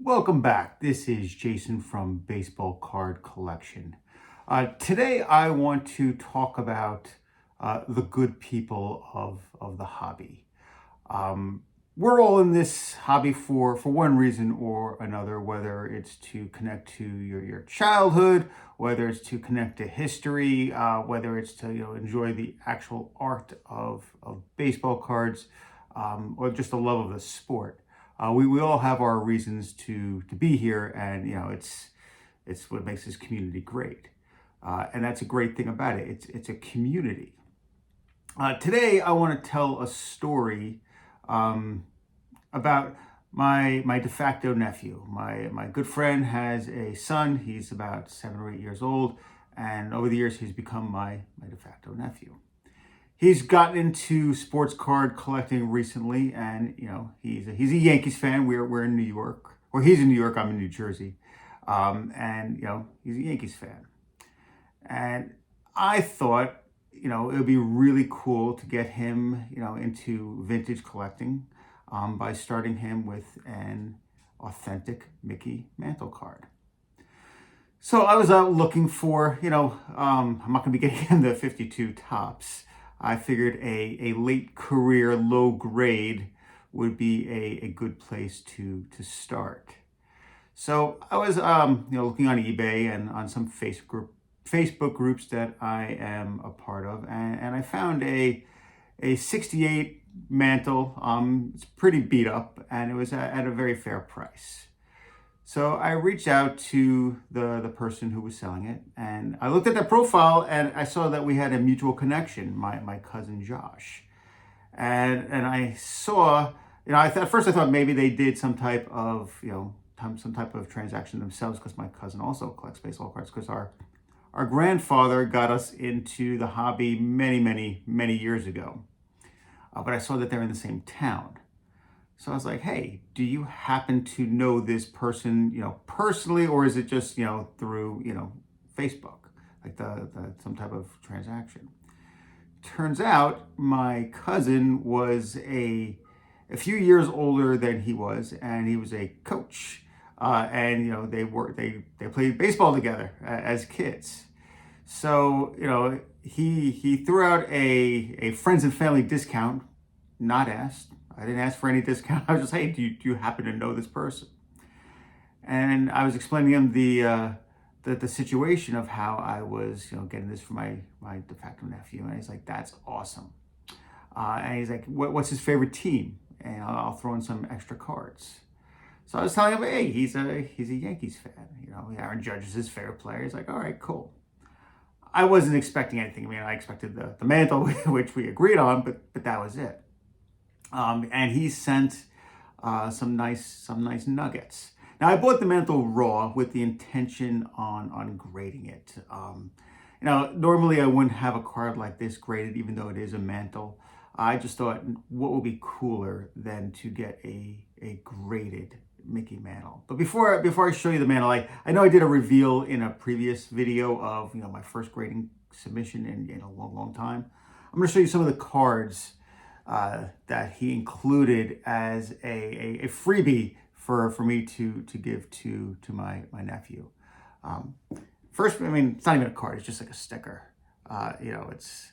Welcome back. This is Jason from Baseball Card Collection. Today I want to talk about the good people of the hobby. We're all in this hobby for one reason or another, whether it's to connect to your childhood, whether it's to connect to history, whether it's to enjoy the actual art of baseball cards, or just the love of the sport. We all have our reasons to be here, and it's what makes this community great, and that's a great thing about it. It's a community. Today, I want to tell a story about my de facto nephew. My good friend has a son. He's about 7 or 8 years old, and over the years, he's become my de facto nephew. He's gotten into sports card collecting recently, and he's a Yankees fan. We're in New York, or he's in New York. I'm in New Jersey, and he's a Yankees fan. And I thought it would be really cool to get him into vintage collecting by starting him with an authentic Mickey Mantle card. So I was out looking for I'm not going to be getting him the 52 Topps. I figured a late career low grade would be a good place to start. So I was looking on eBay and on some Facebook groups that I am a part of, and I found a 68 Mantle. It's pretty beat up, and it was at a very fair price. So I reached out to the person who was selling it, and I looked at their profile, and I saw that we had a mutual connection, my cousin Josh. And I saw, at first I thought maybe they did some type of, some type of transaction themselves, because my cousin also collects baseball cards, because our grandfather got us into the hobby many years ago. But I saw that they're in the same town. So I was like, hey, do you happen to know this person, personally, or is it just, through, Facebook, like the some type of transaction? Turns out my cousin was a few years older than he was, and he was a coach. And they played baseball together as kids. So he threw out a friends and family discount, not asked. I didn't ask for any discount. I was just, hey, do you happen to know this person? And I was explaining to him the situation of how I was, getting this for my de facto nephew. And he's like, that's awesome. And he's like, what's his favorite team? And I'll throw in some extra cards. So I was telling him, hey, he's a Yankees fan. Aaron Judge is his favorite player. He's like, all right, cool. I wasn't expecting anything. I mean, I expected the Mantle, which we agreed on, but that was it. And he sent some nice nuggets. Now, I bought the Mantle raw with the intention on grading it. Normally I wouldn't have a card like this graded, even though it is a Mantle. I just thought, what would be cooler than to get a graded Mickey Mantle? But before I show you the Mantle, I know I did a reveal in a previous video of my first grading submission in a long time. I'm going to show you some of the cards that he included as a freebie for me to give to my nephew. First, I mean, it's not even a card; it's just like a sticker. It's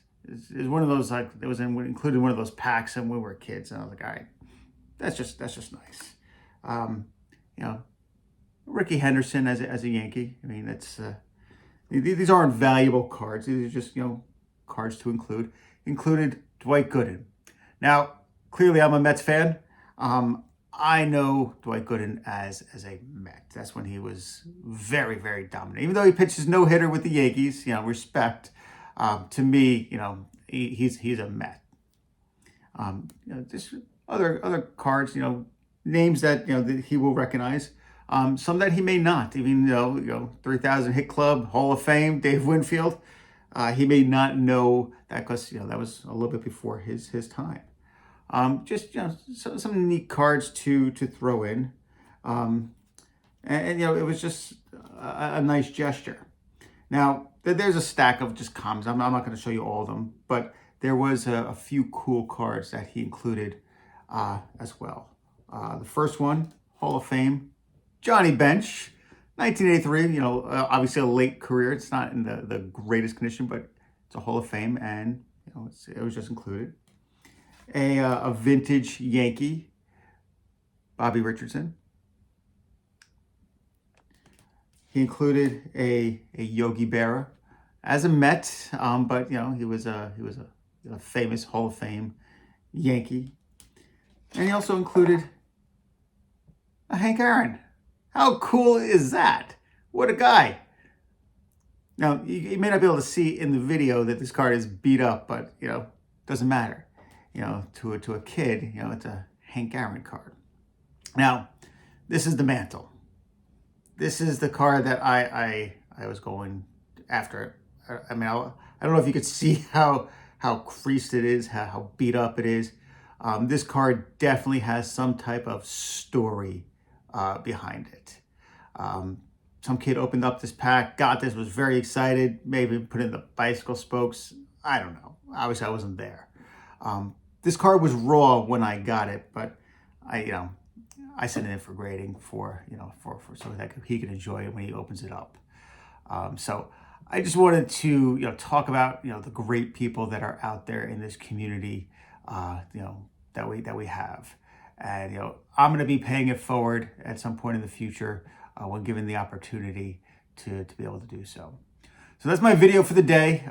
one of those, like, it was included in one of those packs, and when we were kids, and I was like, all right, that's just nice. Ricky Henderson as a Yankee. I mean, that's these aren't valuable cards. These are just cards to include. Included Dwight Gooden. Now, clearly, I'm a Mets fan. I know Dwight Gooden as a Met. That's when he was very dominant. Even though he pitched his no-hitter with the Yankees, respect. To me, he's a Met. Just other cards, names that that he will recognize. Some that he may not. Even 3,000 hit club, Hall of Fame, Dave Winfield. He may not know that, because that was a little bit before his time. Just some neat cards to throw in, and it was just a nice gesture. Now there's a stack of just commons. I'm not going to show you all of them, but there was a few cool cards that he included as well. The first one, Hall of Fame, Johnny Bench, 1983, obviously a late career. It's not in the greatest condition, but it's a Hall of Fame, and it was just included. A vintage Yankee, Bobby Richardson. He included a Yogi Berra as a Met, but he was a famous Hall of Fame Yankee, and he also included a Hank Aaron. How cool is that? What a guy! Now you may not be able to see in the video that this card is beat up, but doesn't matter. To a kid, it's a Hank Aaron card. Now, this is the Mantle. This is the card that I was going after. I mean, I don't know if you could see how creased it is, how beat up it is. This card definitely has some type of story behind it. Some kid opened up this pack, got this, was very excited, maybe put in the bicycle spokes. I don't know. Obviously, I wasn't there. This card was raw when I got it, but I sent it in for grading for so that he can enjoy it when he opens it up. So I just wanted to talk about the great people that are out there in this community, that we have, and I'm going to be paying it forward at some point in the future when given the opportunity to be able to do so. So that's my video for the day.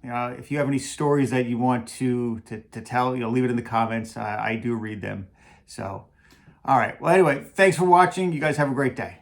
If you have any stories that you want to tell, leave it in the comments. I do read them. So, all right. Well, anyway, thanks for watching. You guys have a great day.